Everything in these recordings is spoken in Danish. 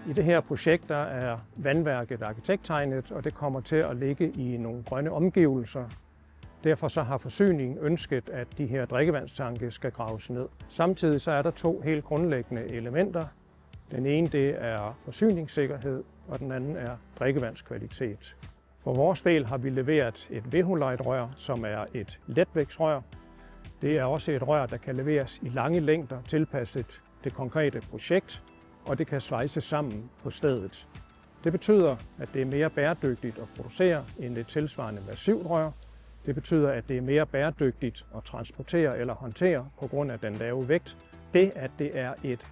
I det her projekt der er vandværket arkitekttegnet, og det kommer til at ligge i nogle grønne omgivelser. Derfor så har forsyningen ønsket, at de her drikkevandstanke skal graves ned. Samtidig så er der to helt grundlæggende elementer. Den ene det er forsyningssikkerhed, og den anden er drikkevandskvalitet. For vores del har vi leveret et Veholite-rør, som er et letvægtsrør. Det er også et rør, der kan leveres i lange længder tilpasset det konkrete projekt, og det kan svejses sammen på stedet. Det betyder, at det er mere bæredygtigt at producere end et tilsvarende massivt rør. Det betyder, at det er mere bæredygtigt at transportere eller håndtere på grund af den lave vægt. Det, at det er et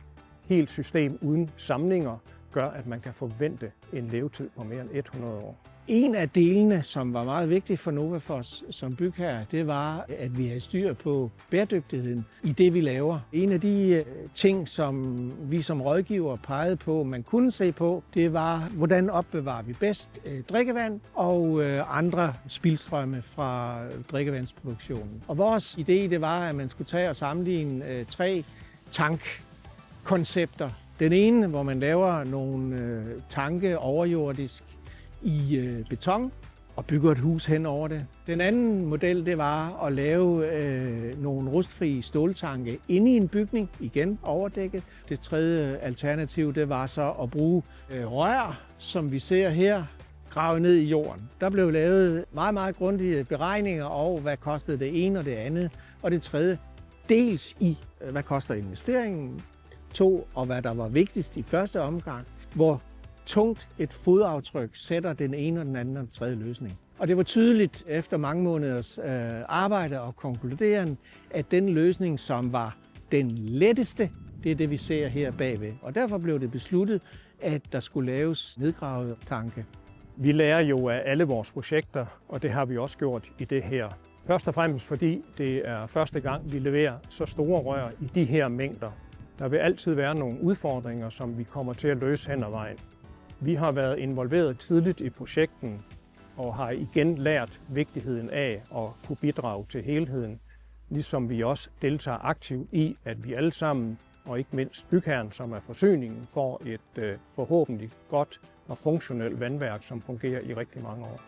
helt system uden samlinger, gør, at man kan forvente en levetid på mere end 100 år. En af delene, som var meget vigtig for Novafos som bygherre, det var, at vi havde styr på bæredygtigheden i det, vi laver. En af de ting, som vi som rådgiver pegede på, man kunne se på, det var, hvordan opbevarer vi bedst drikkevand og andre spildstrømme fra drikkevandsproduktionen. Og vores idé, det var, at man skulle tage og sammenligne 3 tankkoncepter. Den ene, hvor man laver nogle tanke overjordisk i beton og bygger et hus hen over det. Den anden model, det var at lave nogle rustfrie ståltanke inde i en bygning, igen overdækket. Det tredje alternativ, det var så at bruge rør, som vi ser her, gravet ned i jorden. Der blev lavet meget, meget grundige beregninger over, hvad kostede det ene og det andet. Og det tredje, dels i, hvad koster investeringen, 2, og hvad der var vigtigst i første omgang, hvor tungt et fodaftryk sætter den ene og den anden og den tredje løsning. Og det var tydeligt efter mange måneders arbejde og konkluderen, at den løsning, som var den letteste, det er det, vi ser her bagved. Og derfor blev det besluttet, at der skulle laves nedgravede tanke. Vi lærer jo af alle vores projekter, og det har vi også gjort i det her. Først og fremmest fordi det er første gang, vi leverer så store rør i de her mængder. Der vil altid være nogle udfordringer, som vi kommer til at løse hen ad vejen. Vi har været involveret tidligt i projekten og har igen lært vigtigheden af at kunne bidrage til helheden, ligesom vi også deltager aktivt i, at vi alle sammen, og ikke mindst bygherren, som er forsyningen, får et forhåbentlig godt og funktionelt vandværk, som fungerer i rigtig mange år.